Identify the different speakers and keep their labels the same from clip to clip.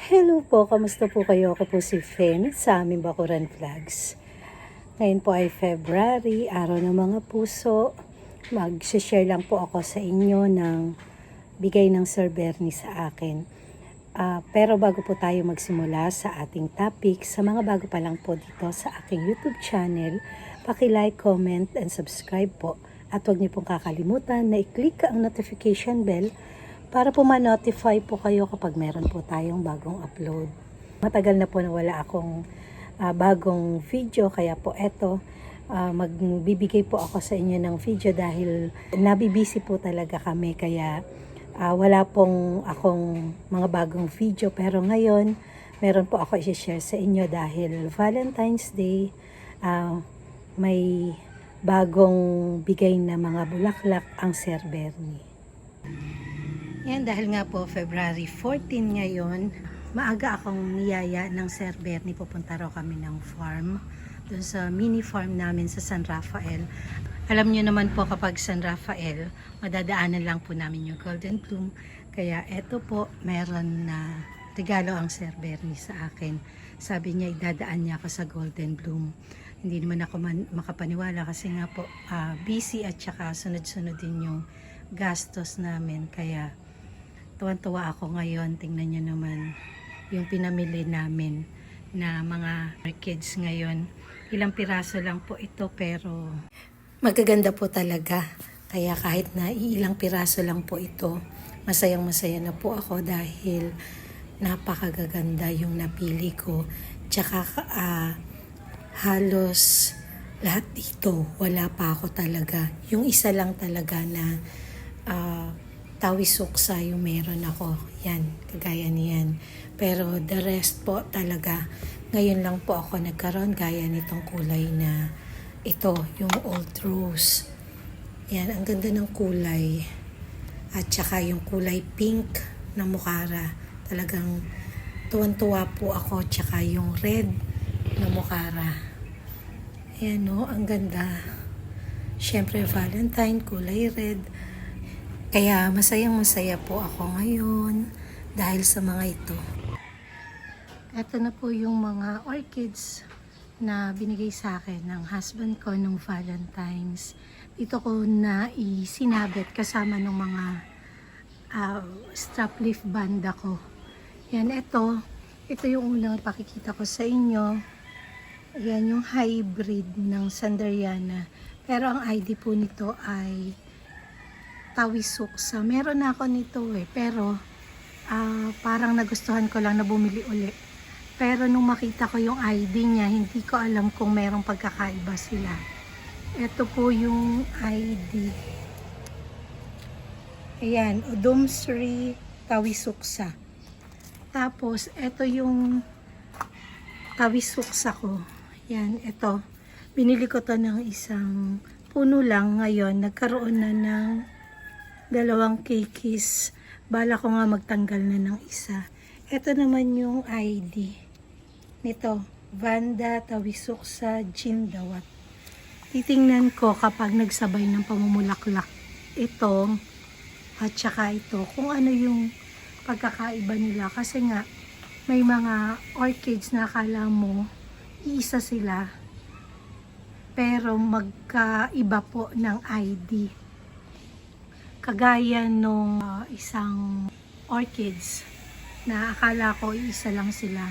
Speaker 1: Hello po, kamusta po kayo? Ako po si Fen sa aming Bakuran Vlogs. Ngayon po ay February, araw ng mga puso. Mag-share lang po ako sa inyo ng bigay ng Sir Bernie sa akin. Pero bago po tayo magsimula sa ating topic, sa mga bago pa lang po dito sa aking YouTube channel, paki-like, comment, and subscribe po. At huwag niyo pong kakalimutan na i-click ang notification bell para po ma-notify po kayo kapag meron po tayong bagong upload. Matagal na po na wala akong bagong video, kaya po eto, magbibigay po ako sa inyo ng video dahil nabibisi po talaga kami, kaya wala pong akong mga bagong video. Pero ngayon, meron po ako i-share sa inyo dahil Valentine's Day, may bagong bigay na mga bulaklak ang Sir Bernie. Yan, dahil nga po February 14 ngayon, maaga akong niyaya ng Sir Bernie. Pupunta raw kami ng farm, dun sa mini farm namin sa San Rafael. Alam niyo naman po kapag San Rafael, madadaanan lang po namin yung Golden Bloom. Kaya eto po, meron na regalo ang Sir Bernie sa akin. Sabi niya idadaan niya ako sa Golden Bloom. Hindi naman ako makapaniwala kasi nga po busy at saka sunod-sunod din yung gastos namin. Kaya tuwan-tuwa ako ngayon. Tingnan niyo naman yung pinamili namin na mga kids ngayon. Ilang piraso lang po ito pero magaganda po talaga. Kaya kahit na ilang piraso lang po ito, masayang-masaya na po ako dahil napakagaganda yung napili ko. Tsaka halos lahat dito wala pa ako talaga. Yung isa lang talaga na tawisuksa yung meron ako. Yan, kagaya niyan. Pero the rest po talaga, ngayon lang po ako nagkaroon gaya nitong kulay na ito, yung old rose. Yan, ang ganda ng kulay. At saka yung kulay pink na mukara. Talagang tuwan-tuwa po ako. Tsaka yung red na mukara. Ayan no, ang ganda. Siyempre Valentine, kulay red. Kaya masayang-masaya po ako ngayon dahil sa mga ito. Ito na po yung mga orchids na binigay sa akin ng husband ko nung Valentine's. Dito ko na isinabit kasama ng mga strap leaf band ako. Yan, ito yung unang pakikita ko sa inyo. Yan yung hybrid ng Sanderiana. Pero ang ID po nito ay tawisuksa. Meron na ako nito pero parang nagustuhan ko lang na bumili uli. Pero nung makita ko yung ID niya, hindi ko alam kung merong pagkakaiba sila. Ito po yung ID. Ayan, Udomsri tawisuksa. Tapos, ito yung tawisuksa ko. Yan, ito. Binili ko to ng isang puno lang. Ngayon, nagkaroon na ng dalawang kikis. Bala ko nga magtanggal na ng isa. Ito naman yung ID nito. Vanda tawisuksa jindawat. Titingnan ko kapag nagsabay ng pamumulaklak ito at saka ito. Kung ano yung pagkakaiba nila. Kasi nga, may mga orchids na akala mo iisa sila. Pero magkaiba po ng ID. Kagaya nung isang orchids na akala ko isa lang sila,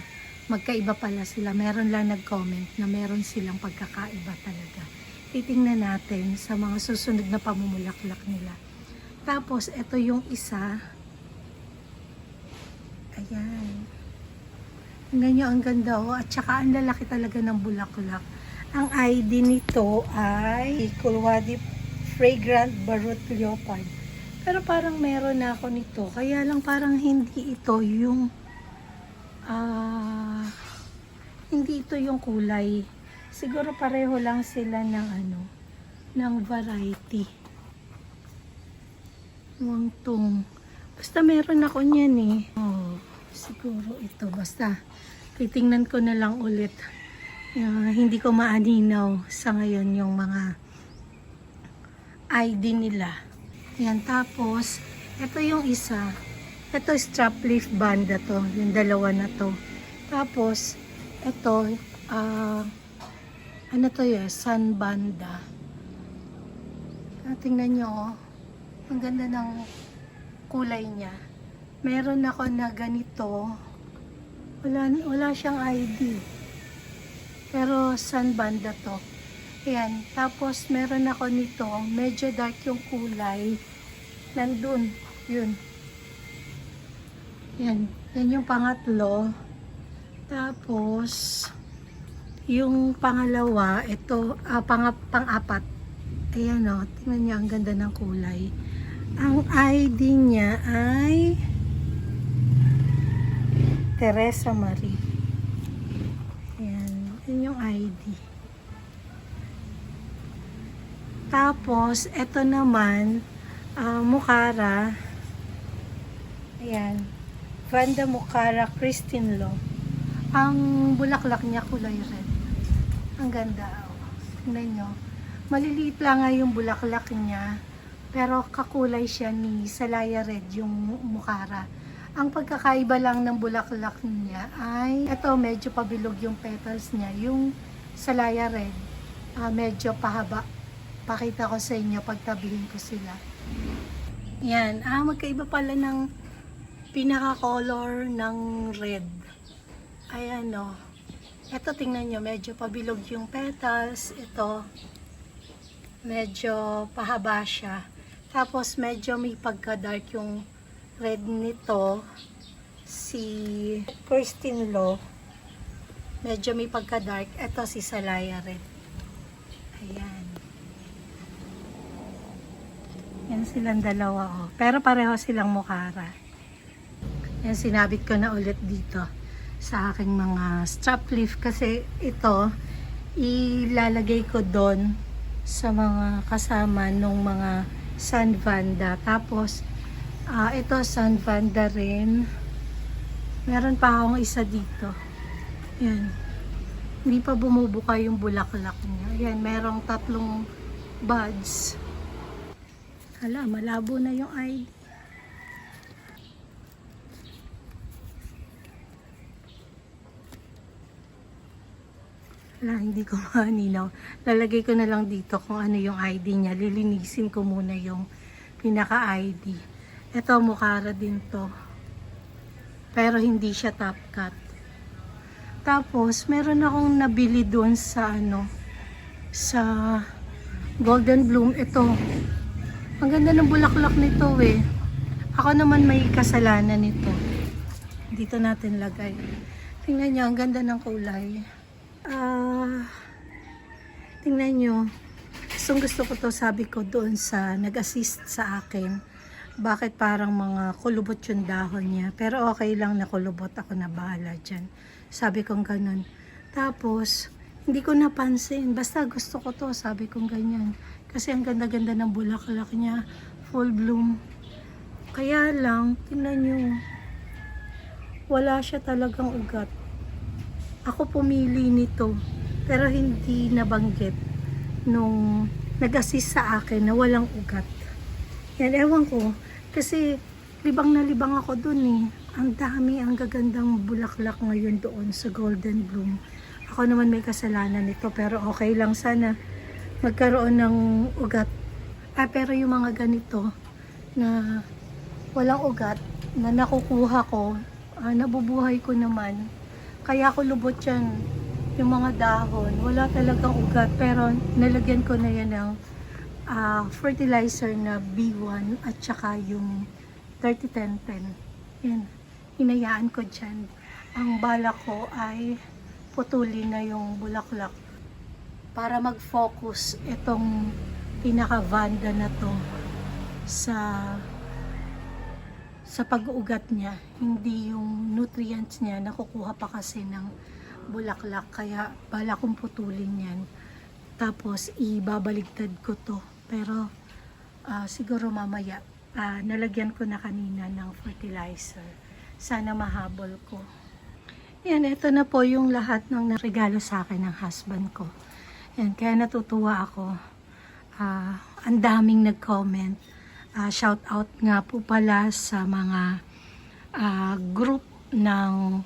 Speaker 1: magkaiba pala sila. Meron lang nag-comment na meron silang pagkakaiba talaga. Titingnan natin sa mga susunod na pamumulaklak nila. Tapos ito yung isa. Ayan. Tingnan nyo, ang ganda at saka ang lalaki talaga ng bulaklak. Ang ID nito ay Kulwadi Fragrant Barut Leopard. Pero parang meron na ako nito. Kaya lang parang hindi ito yung hindi ito yung kulay. Siguro pareho lang sila ng ng variety. Wangtong. Basta meron ako niyan siguro ito. Basta titingnan ko na lang ulit. Hindi ko maaninaw sa ngayon yung mga ID nila. Yan, tapos ito yung isa. Ito strap leaf banda to, yung dalawa na to. Tapos, ito, ano to yun, sun banda. Tingnan nyo, oh. Ang ganda ng kulay niya. Meron ako na ganito. Wala siyang ID. Pero sun banda to. Ayan. Tapos, meron ako nito. Medyo dark yung kulay. Nandun. Yun. Yan. Yan yung pangatlo. Tapos, yung pangalawa, ito, pang-apat. Ayan o, tingnan niyo, ang ganda ng kulay. Ang ID niya ay Teresa Marie. Ayan, yun yung ID. Tapos, ito naman, Mukara. Ayan. Vanda Mukara Christine Lo. Ang bulaklak niya kulay red. Ang ganda. Tingnan nyo. Maliliit lang nga yung bulaklak niya. Pero kakulay siya ni Salaya Red, yung Mukara. Ang pagkakaiba lang ng bulaklak niya ay, ito medyo pabilog yung petals niya. Yung Salaya Red, medyo pahaba. Pakita ko sa inyo, pagtabihin ko sila. Yan. Magkaiba pala ng pinaka-color ng red. Ayan o. Ito tingnan nyo, medyo pabilog yung petals. Ito, medyo pahaba siya. Tapos medyo may pagka-dark yung red nito. Si Christine Lo, medyo may pagka-dark. Ito si Salaya Red. Ayan. Yan silang dalawa o. Pero pareho silang Mukara. Yan, sinabit ko na ulit dito sa aking mga strap leaf kasi ito ilalagay ko doon sa mga kasama nung mga sun vanda. Tapos ito sun vanda rin. Meron pa akong isa dito. Yan. Hindi pa bumubuka yung bulaklak niya. Yan, merong 3 buds. Hala, malabo na yung ID. Hindi ko maninaw. Lalagay ko na lang dito kung ano yung ID niya. Lilinisin ko muna yung pinaka-ID. Ito, Mukara din to. Pero hindi siya top cut. Tapos, meron akong nabili doon sa sa Golden Bloom. Ito. Ang ganda ng bulaklak nito eh. Ako naman may kasalanan nito. Dito natin lagay. Tingnan niyo, ang ganda ng kulay. Tingnan nyo, gusto ko to, sabi ko doon sa nag-assist sa akin, bakit parang mga kulubot yung dahon niya, pero okay lang na kulubot, ako na bahala dyan, sabi kong ganun. Tapos hindi ko napansin, basta gusto ko to, sabi kong ganyan, kasi ang ganda-ganda ng bulaklak niya, full bloom. Kaya lang, tingnan nyo, wala siya talagang ugat. Ako pumili nito, pero hindi nabanggit nung nag-assist sa akin na walang ugat. Yan, ewan ko. Kasi libang na libang ako dun eh. Ang dami, ang gagandang bulaklak ngayon doon sa Golden Bloom. Ako naman may kasalanan nito, pero okay lang sana magkaroon ng ugat. Pero yung mga ganito na walang ugat, na nakukuha ko, nabubuhay ko naman. Kaya ako lubot yan. Yung mga dahon, wala talagang ugat, pero nalagyan ko na yan ng fertilizer na B1 at saka yung 30-10-10. Yan, hinayaan ko dyan. Ang balak ko ay putulin na yung bulaklak para mag-focus itong pinaka-vanda na to sa pag-uugat niya. Hindi yung nutrients niya nakukuha pa kasi ng bulaklak, kaya bala kong putulin yan, tapos ibabaligtad ko to, pero siguro mamaya. Nalagyan ko na kanina ng fertilizer, sana mahabol ko. Yan, ito na po yung lahat ng regalo sa akin ng husband ko. Yan, kaya natutuwa ako. Ang daming nag-comment. Shout out nga po pala sa mga group ng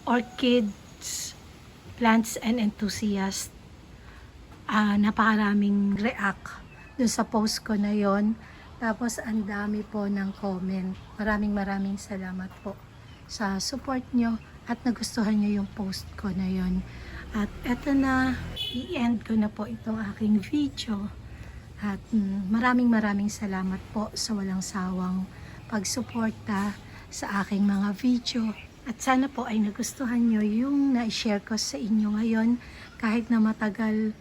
Speaker 1: orchids, plants and enthusiasts. Napakaraming react dun sa post ko na yon. Tapos ang dami po ng comment. Maraming salamat po sa support nyo at nagustuhan nyo yung post ko na yon. At eto na, i-end ko na po itong aking video. At maraming salamat po sa walang sawang pagsuporta sa aking mga video. At sana po ay nagustuhan nyo yung na-share ko sa inyo ngayon. Kahit na matagal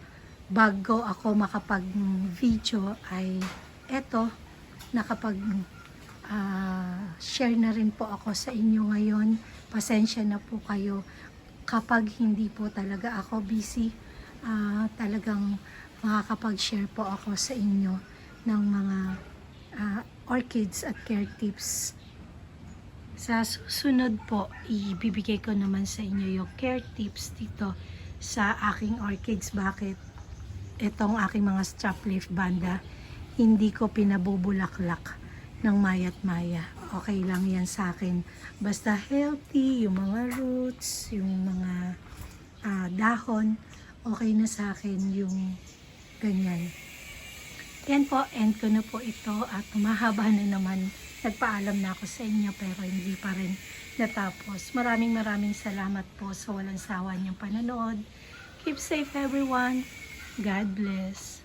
Speaker 1: bago ako makapag-video ay eto, share na rin po ako sa inyo ngayon. Pasensya na po kayo kapag hindi po talaga ako busy. Talagang makakapag-share po ako sa inyo ng mga orchids at care tips. Sa susunod po, ibibigay ko naman sa inyo yung care tips dito sa aking orchids. Bakit? Itong aking mga strap leaf banda, hindi ko pinabubulaklak ng mayat maya. Okay lang yan sa akin. Basta healthy, yung mga roots, yung mga dahon, okay na sa akin yung ganyan. Yan po, end ko na po ito at mahaba na naman. Nagpaalam na ako sa inyo pero hindi pa rin natapos. Maraming salamat po sa walang sawa niyong panonood. Keep safe everyone. God bless.